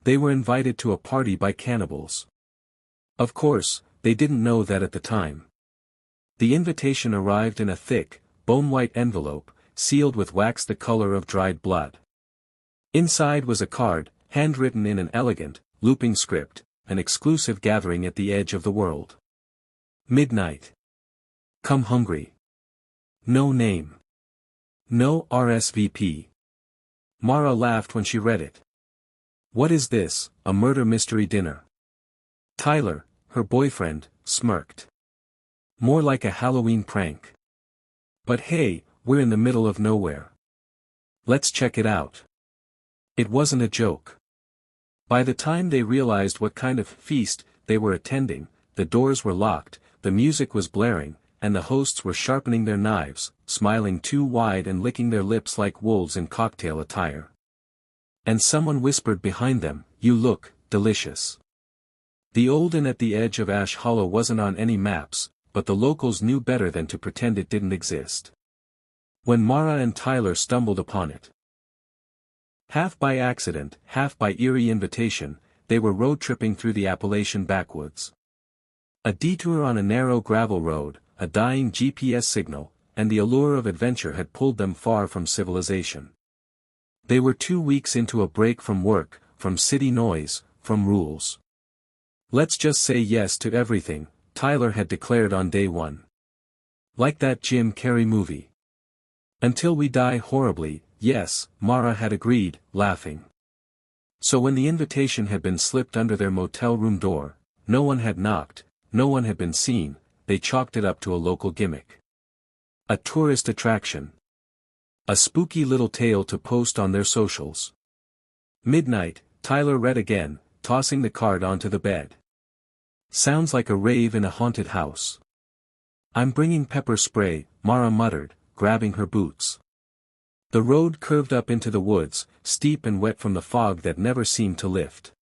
They were invited to a party by cannibals. Of course, they didn't know that at the time. The invitation arrived in a thick, bone-white envelope, sealed with wax the color of dried blood. Inside was a card, handwritten in an elegant, looping script, an exclusive gathering at the edge of the world. Midnight. Come hungry. No name. No RSVP. Mara laughed when she read it. What is this, a murder mystery dinner? Tyler, her boyfriend, smirked. More like a Halloween prank. But hey, we're in the middle of nowhere. Let's check it out. It wasn't a joke. By the time they realized what kind of feast they were attending, the doors were locked, the music was blaring, and the hosts were sharpening their knives, smiling too wide and licking their lips like wolves in cocktail attire. And someone whispered behind them, "You look delicious." The old inn at the edge of Ash Hollow wasn't on any maps, but the locals knew better than to pretend it didn't exist. When Mara and Tyler stumbled upon it, half by accident, half by eerie invitation, they were road-tripping through the Appalachian backwoods. A detour on a narrow gravel road, a dying GPS signal, and the allure of adventure had pulled them far from civilization. They were 2 weeks into a break from work, from city noise, from rules. Let's just say yes to everything, Tyler had declared on day one. Like that Jim Carrey movie. Until we die horribly, yes, Mara had agreed, laughing. So when the invitation had been slipped under their motel room door, no one had knocked, no one had been seen, they chalked it up to a local gimmick. A tourist attraction. A spooky little tale to post on their socials. Midnight, Tyler read again, tossing the card onto the bed. Sounds like a rave in a haunted house. I'm bringing pepper spray, Mara muttered, grabbing her boots. The road curved up into the woods, steep and wet from the fog that never seemed to lift.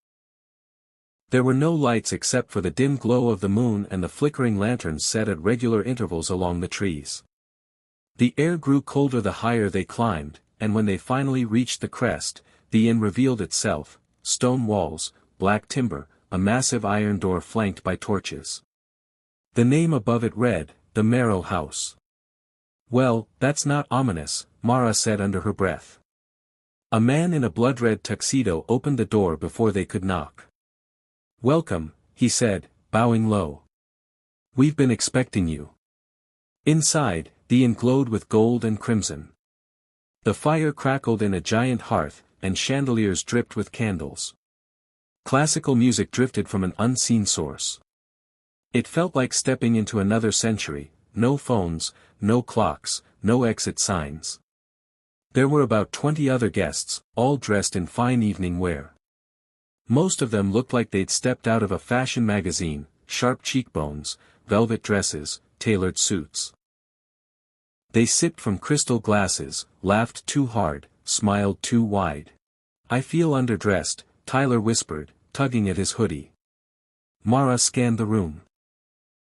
There were no lights except for the dim glow of the moon and the flickering lanterns set at regular intervals along the trees. The air grew colder the higher they climbed, and when they finally reached the crest, the inn revealed itself, stone walls, black timber, a massive iron door flanked by torches. The name above it read, the Marrow House. Well, that's not ominous, Mara said under her breath. A man in a blood-red tuxedo opened the door before they could knock. Welcome, he said, bowing low. We've been expecting you. Inside, the inn glowed with gold and crimson. The fire crackled in a giant hearth, and chandeliers dripped with candles. Classical music drifted from an unseen source. It felt like stepping into another century, no phones, no clocks, no exit signs. There were about 20 other guests, all dressed in fine evening wear. Most of them looked like they'd stepped out of a fashion magazine, sharp cheekbones, velvet dresses, tailored suits. They sipped from crystal glasses, laughed too hard, smiled too wide. I feel underdressed, Tyler whispered, tugging at his hoodie. Mara scanned the room.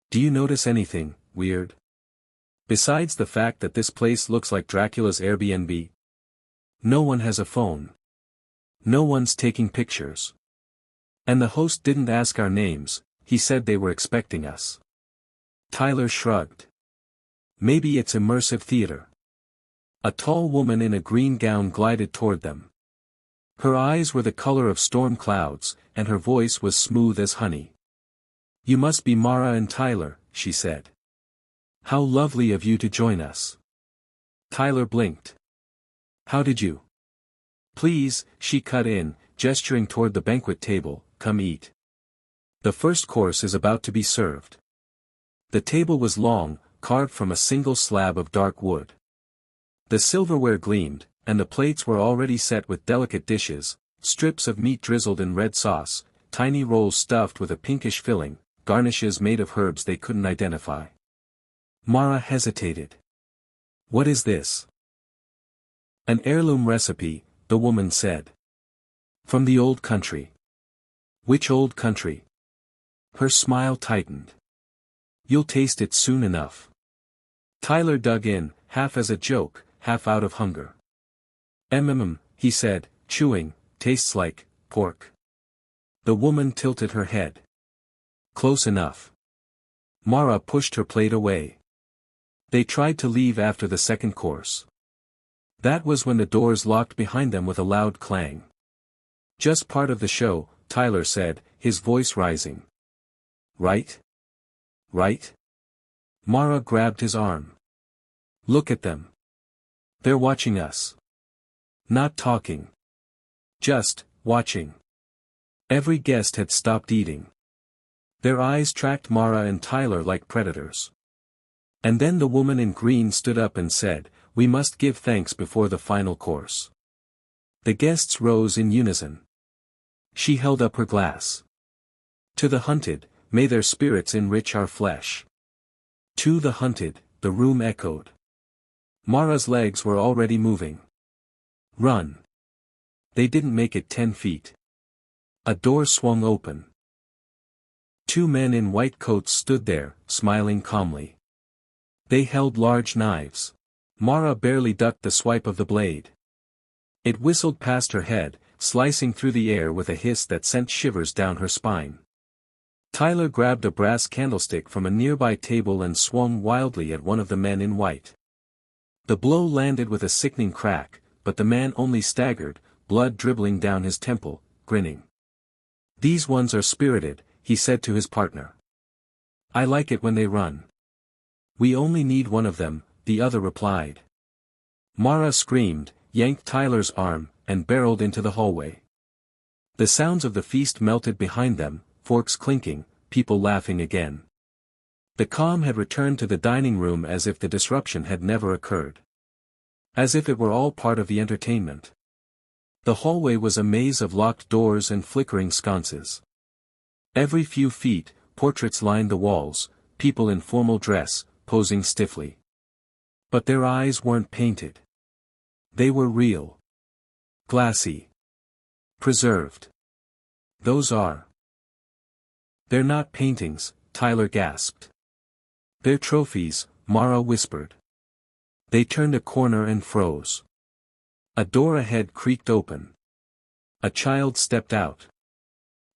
Do you notice anything weird? Besides the fact that this place looks like Dracula's Airbnb? No one has a phone. No one's taking pictures. And the host didn't ask our names, he said they were expecting us. Tyler shrugged. Maybe it's immersive theater. A tall woman in a green gown glided toward them. Her eyes were the color of storm clouds, and her voice was smooth as honey. You must be Mara and Tyler, she said. How lovely of you to join us. Tyler blinked. How did you? Please, she cut in, gesturing toward the banquet table, come eat. The first course is about to be served. The table was long, carved from a single slab of dark wood. The silverware gleamed, and the plates were already set with delicate dishes, strips of meat drizzled in red sauce, tiny rolls stuffed with a pinkish filling, garnishes made of herbs they couldn't identify. Mara hesitated. What is this? An heirloom recipe, the woman said. From the old country. Which old country? Her smile tightened. You'll taste it soon enough. Tyler dug in, half as a joke, half out of hunger. He said, chewing, tastes like pork. The woman tilted her head. Close enough. Mara pushed her plate away. They tried to leave after the second course. That was when the doors locked behind them with a loud clang. Just part of the show, Tyler said, his voice rising. Right? Right? Mara grabbed his arm. Look at them. They're watching us. Not talking. Just watching. Every guest had stopped eating. Their eyes tracked Mara and Tyler like predators. And then the woman in green stood up and said, "We must give thanks before the final course." The guests rose in unison. She held up her glass. To the hunted, may their spirits enrich our flesh. To the hunted, the room echoed. Mara's legs were already moving. Run. They didn't make it 10 feet. A door swung open. 2 men in white coats stood there, smiling calmly. They held large knives. Mara barely ducked the swipe of the blade. It whistled past her head, slicing through the air with a hiss that sent shivers down her spine. Tyler grabbed a brass candlestick from a nearby table and swung wildly at one of the men in white. The blow landed with a sickening crack, but the man only staggered, blood dribbling down his temple, grinning. "These ones are spirited," he said to his partner. "I like it when they run." "We only need one of them," the other replied. Mara screamed, yanked Tyler's arm, and barreled into the hallway. The sounds of the feast melted behind them, forks clinking, people laughing again. The calm had returned to the dining room as if the disruption had never occurred. As if it were all part of the entertainment. The hallway was a maze of locked doors and flickering sconces. Every few feet, portraits lined the walls, people in formal dress, posing stiffly. But their eyes weren't painted. They were real. Glassy. Preserved. "Those are." "They're not paintings," Tyler gasped. "They're trophies," Mara whispered. They turned a corner and froze. A door ahead creaked open. A child stepped out.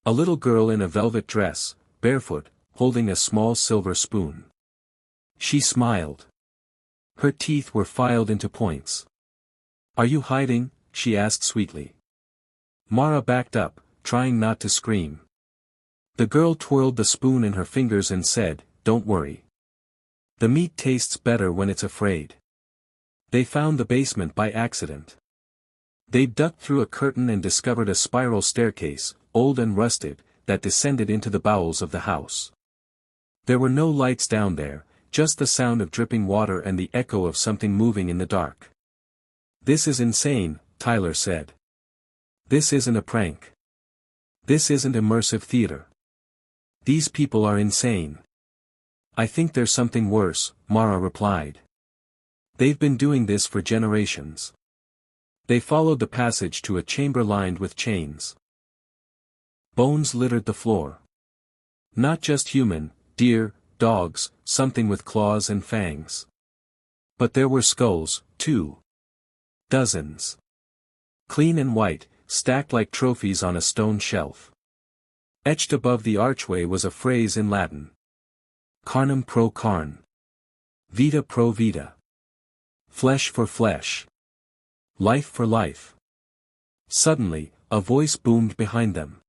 A little girl in a velvet dress, barefoot, holding a small silver spoon. She smiled. Her teeth were filed into points. "Are you hiding?" she asked sweetly. Mara backed up, trying not to scream. The girl twirled the spoon in her fingers and said, "Don't worry. The meat tastes better when it's afraid." They found the basement by accident. They ducked through a curtain and discovered a spiral staircase, old and rusted, that descended into the bowels of the house. There were no lights down there, just the sound of dripping water and the echo of something moving in the dark. "This is insane," Tyler said. "This isn't a prank. This isn't immersive theater. These people are insane." "I think there's something worse," Mara replied. "They've been doing this for generations." They followed the passage to a chamber lined with chains. Bones littered the floor. Not just human, deer, dogs, something with claws and fangs. But there were skulls, too. Dozens. Clean and white, stacked like trophies on a stone shelf. Etched above the archway was a phrase in Latin. Carnem pro carne. Vita pro vita. Flesh for flesh. Life for life. Suddenly, a voice boomed behind them.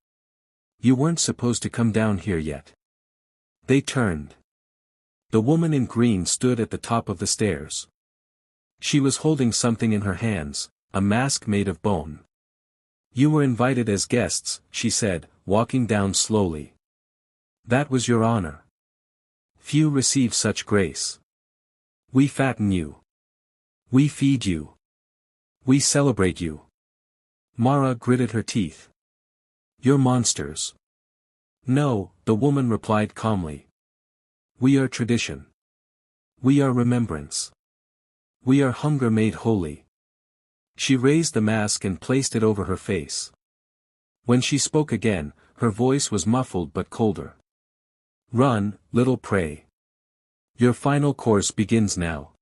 "You weren't supposed to come down here yet." They turned. The woman in green stood at the top of the stairs. She was holding something in her hands, a mask made of bone. "You were invited as guests," she said, walking down slowly. "That was your honor. Few receive such grace. We fatten you. We feed you. We celebrate you." Mara gritted her teeth. "You're monsters." "No," the woman replied calmly. "We are tradition. We are remembrance. We are hunger made holy." She raised the mask and placed it over her face. When she spoke again, her voice was muffled but colder. "Run, little prey. Your final course begins now."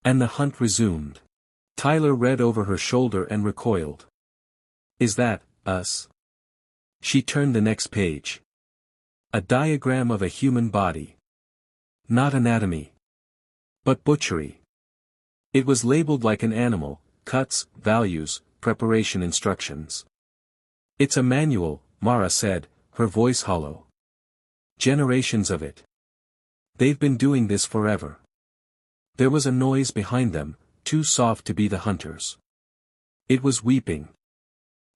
And the hunt resumed. Tyler read over her shoulder and recoiled. "Is that, us?" She turned the next page. A diagram of a human body. Not anatomy. But butchery. It was labeled like an animal: cuts, values, preparation instructions. It's a manual, Mara said, her voice hollow. Generations of it. They've been doing this forever. There was a noise behind them, too soft to be the hunters. It was weeping.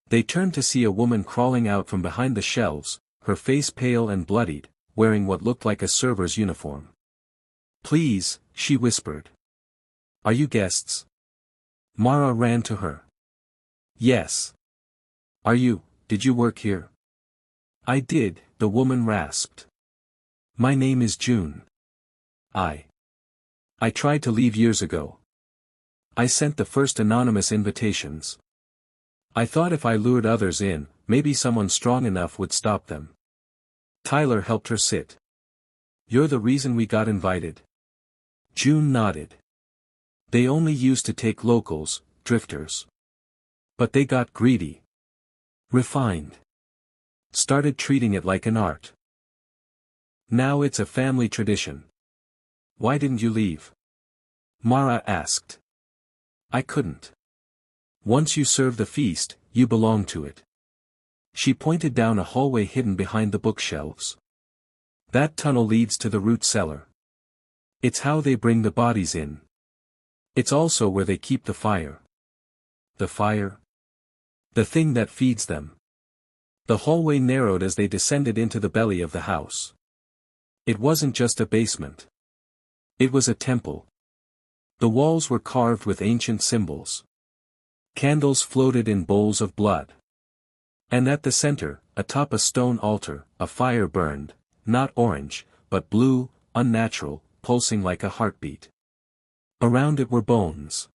They turned to see a woman crawling out from behind the shelves, her face pale and bloodied, wearing what looked like a server's uniform. "Please," she whispered. "Are you guests?" Mara ran to her. "Yes. Did you work here?" "I did," the woman rasped. "My name is June. I tried to leave years ago. I sent the first anonymous invitations. I thought if I lured others in, maybe someone strong enough would stop them." Tyler helped her sit. "You're the reason we got invited?" June nodded. "They only used to take locals, drifters. But they got greedy. Refined. Started treating it like an art. Now it's a family tradition." "Why didn't you leave?" Mara asked. "I couldn't. Once you serve the feast, you belong to it." She pointed down a hallway hidden behind the bookshelves. "That tunnel leads to the root cellar. It's how they bring the bodies in. It's also where they keep the fire." "The fire?" "The thing that feeds them." The hallway narrowed as they descended into the belly of the house. It wasn't just a basement. It was a temple. The walls were carved with ancient symbols. Candles floated in bowls of blood. And at the center, atop a stone altar, a fire burned, not orange, but blue, unnatural, pulsing like a heartbeat. Around it were bones.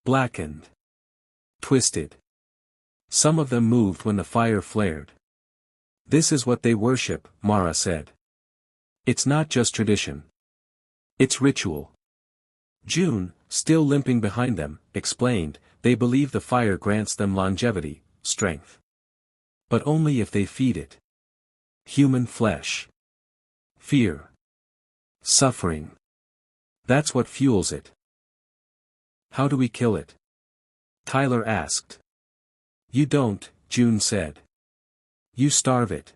Blackened. Twisted. Some of them moved when the fire flared. "This is what they worship," Mara said. "It's not just tradition. It's ritual." June, still limping behind them, explained, "They believe the fire grants them longevity, strength. But only if they feed it. Human flesh. Fear. Suffering. That's what fuels it." "How do we kill it?" Tyler asked. "You don't," June said. "You starve it."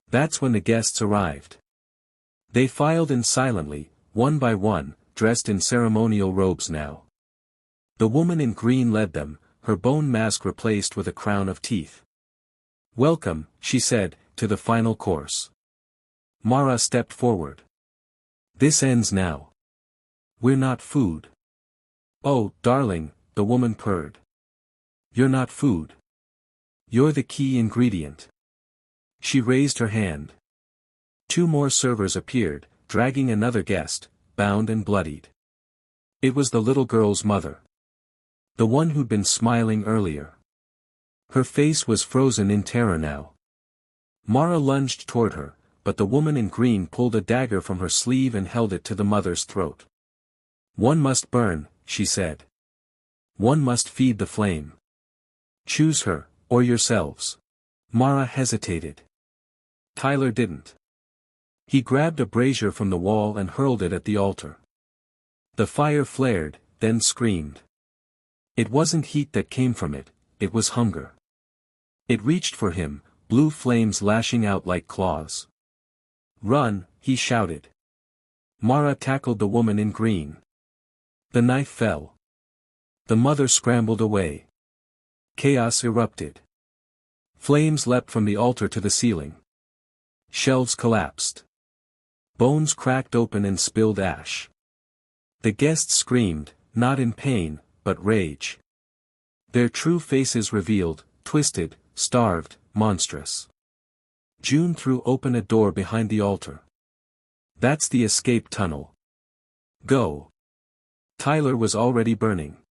That's when the guests arrived. They filed in silently, one by one, dressed in ceremonial robes now. The woman in green led them, her bone mask replaced with a crown of teeth. "Welcome," she said, "to the final course." Mara stepped forward. "This ends now. We're not food." "Oh, darling," the woman purred. "You're not food. You're the key ingredient." She raised her hand. Two more servers appeared, dragging another guest, bound and bloodied. It was the little girl's mother. The one who'd been smiling earlier. Her face was frozen in terror now. Mara lunged toward her, but the woman in green pulled a dagger from her sleeve and held it to the mother's throat. "One must burn," she said. "One must feed the flame. Choose her, or yourselves." Mara hesitated. Tyler didn't. He grabbed a brazier from the wall and hurled it at the altar. The fire flared, then screamed. It wasn't heat that came from it, it was hunger. It reached for him, blue flames lashing out like claws. "Run," he shouted. Mara tackled the woman in green. The knife fell. The mother scrambled away. Chaos erupted. Flames leapt from the altar to the ceiling. Shelves collapsed. Bones cracked open and spilled ash. The guests screamed, not in pain, but rage. Their true faces revealed, twisted, starved, monstrous. June threw open a door behind the altar. "That's the escape tunnel. Go." Tyler was already burning.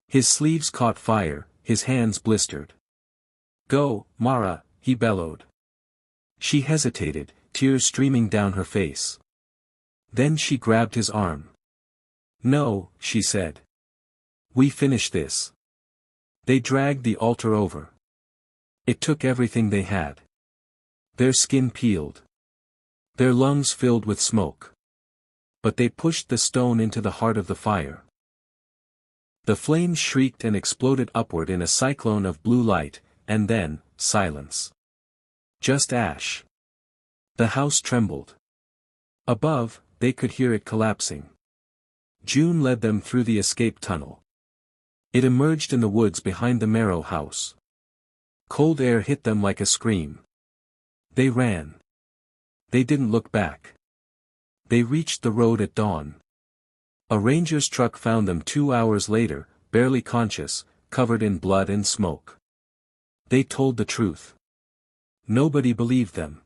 His sleeves caught fire, his hands blistered. "Go, Mara," he bellowed. She hesitated, tears streaming down her face. Then she grabbed his arm. "No," she said. "We finish this." They dragged the altar over. It took everything they had. Their skin peeled. Their lungs filled with smoke. But they pushed the stone into the heart of the fire. The flames shrieked and exploded upward in a cyclone of blue light, and then, silence. Just ash. The house trembled. Above, they could hear it collapsing. June led them through the escape tunnel. It emerged in the woods behind the Marrow House. Cold air hit them like a scream. They ran. They didn't look back. They reached the road at dawn. A ranger's truck found them 2 hours later, barely conscious, covered in blood and smoke. They told the truth. Nobody believed them.